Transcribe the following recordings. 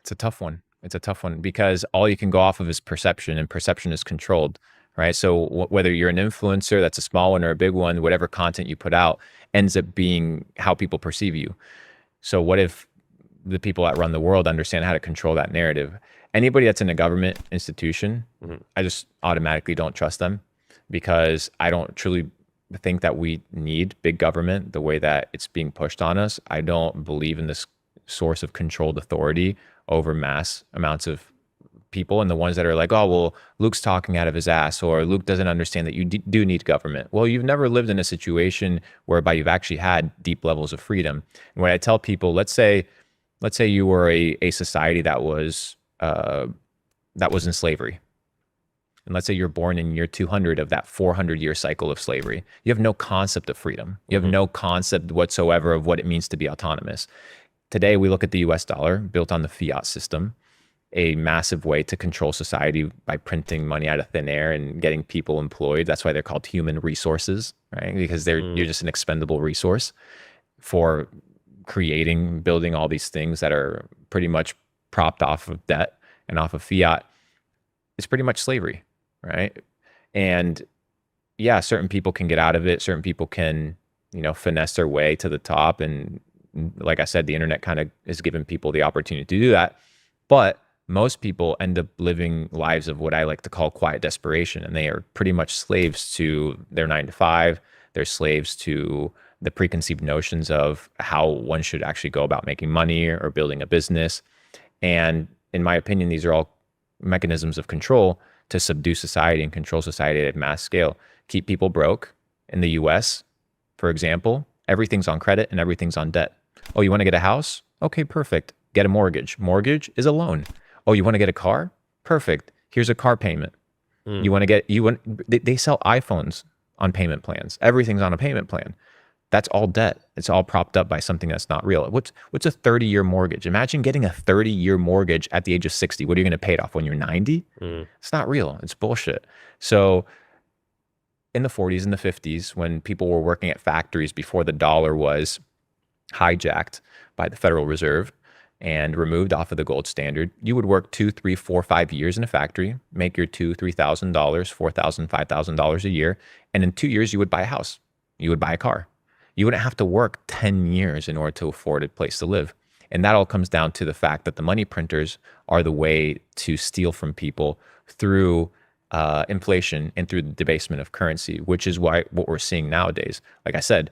It's a tough one. It's a tough one because all you can go off of is perception, and perception is controlled, right? So whether you're an influencer, that's a small one or a big one, whatever content you put out ends up being how people perceive you. So what if the people that run the world understand how to control that narrative? Anybody that's in a government institution, I just automatically don't trust them because I don't truly think that we need big government the way that it's being pushed on us. I don't believe in this source of controlled authority over mass amounts of people, and the ones that are like, oh, well, Luke's talking out of his ass, or Luke doesn't understand that you do need government. Well, you've never lived in a situation whereby you've actually had deep levels of freedom. And when I tell people, let's say you were a society that was in slavery, and let's say you're born in year 200 of that 400-year cycle of slavery, you have no concept of freedom. You have no concept whatsoever of what it means to be autonomous. Today, we look at the US dollar built on the fiat system, a massive way to control society by printing money out of thin air and getting people employed. That's why they're called human resources, right? Because you're just an expendable resource for building all these things that are pretty much propped off of debt and off of fiat. It's pretty much slavery, right? And yeah, certain people can get out of it. Certain people can, finesse their way to the top. And like I said, the internet kind of is giving people the opportunity to do that. But most people end up living lives of what I like to call quiet desperation. And they are pretty much slaves to their 9 to 5. They're slaves to the preconceived notions of how one should actually go about making money or building a business. And in my opinion, these are all mechanisms of control to subdue society and control society at mass scale. Keep people broke. In the US, for example, everything's on credit and everything's on debt. Oh, you want to get a house? Okay, perfect. Get a mortgage. Mortgage is a loan. Oh, you want to get a car? Perfect. Here's a car payment. They sell iPhones on payment plans. Everything's on a payment plan. That's all debt. It's all propped up by something that's not real. What's a 30-year mortgage? Imagine getting a 30-year mortgage at the age of 60. What are you going to pay it off when you're 90? It's not real. It's bullshit. So in the 40s and the 50s, when people were working at factories before the dollar was hijacked by the Federal Reserve and removed off of the gold standard, you would work 2, 3, 4, 5 years in a factory, make your $2,000, $3,000, $4,000, $5,000 a year, and in 2 years you would buy a house. You would buy a car. You wouldn't have to work 10 years in order to afford a place to live. And that all comes down to the fact that the money printers are the way to steal from people through inflation and through the debasement of currency, which is what we're seeing nowadays. Like I said,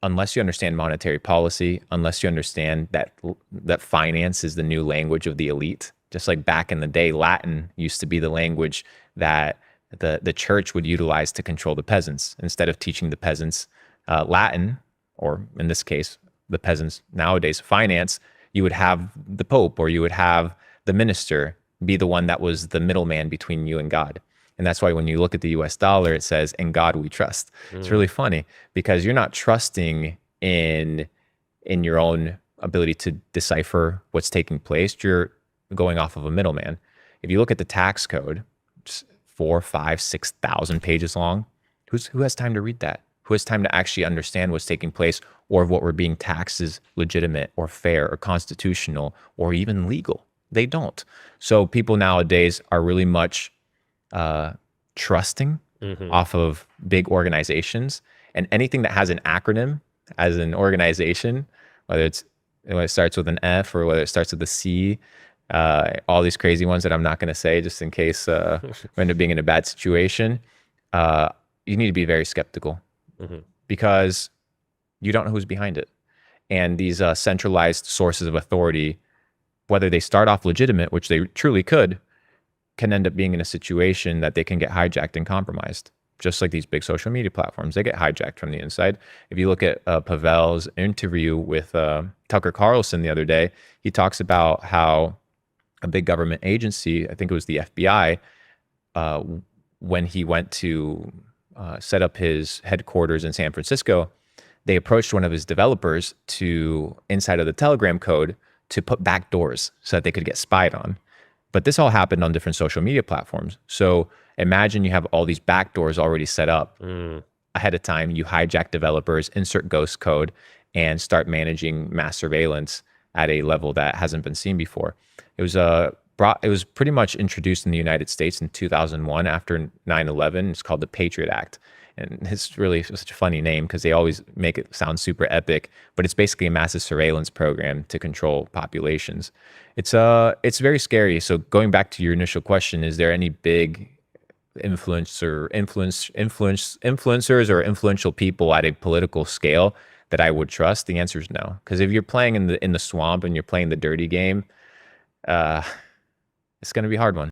unless you understand monetary policy, unless you understand that finance is the new language of the elite, just like back in the day, Latin used to be the language that the church would utilize to control the peasants. Instead of teaching the peasants Latin, or in this case, the peasants nowadays finance, you would have the Pope or you would have the minister be the one that was the middleman between you and God. And that's why when you look at the US dollar, it says, "In God we trust." It's really funny because you're not trusting in your own ability to decipher what's taking place. You're going off of a middleman. If you look at the tax code, it's 4, 5, 6,000 pages long. Who has time to read that? Who has time to actually understand what's taking place, or if what we're being taxed is legitimate or fair or constitutional or even legal? They don't. So people nowadays are really much trusting off of big organizations, and anything that has an acronym as an organization, whether it starts with an F or whether it starts with a C, all these crazy ones that I'm not going to say just in case we end up being in a bad situation, you need to be very skeptical because you don't know who's behind it. And these centralized sources of authority, whether they start off legitimate, which they truly could, can end up being in a situation that they can get hijacked and compromised. Just like these big social media platforms, they get hijacked from the inside. If you look at Pavel's interview with Tucker Carlson the other day, he talks about how a big government agency, I think it was the FBI, when he went to set up his headquarters in San Francisco, they approached one of his developers to, inside of the Telegram code, to put back doors so that they could get spied on. But this all happened on different social media platforms. So imagine you have all these backdoors already set up ahead of time. You hijack developers, insert ghost code, and start managing mass surveillance at a level that hasn't been seen before. It was it was pretty much introduced in the United States in 2001 after 9/11. It's called the Patriot Act. And it's really such a funny name because they always make it sound super epic, but it's basically a massive surveillance program to control populations. It's very scary. So going back to your initial question, is there any big influencers or influential people at a political scale that I would trust? The answer is no. Because if you're playing in the swamp and you're playing the dirty game, uh, it's going to be a hard one.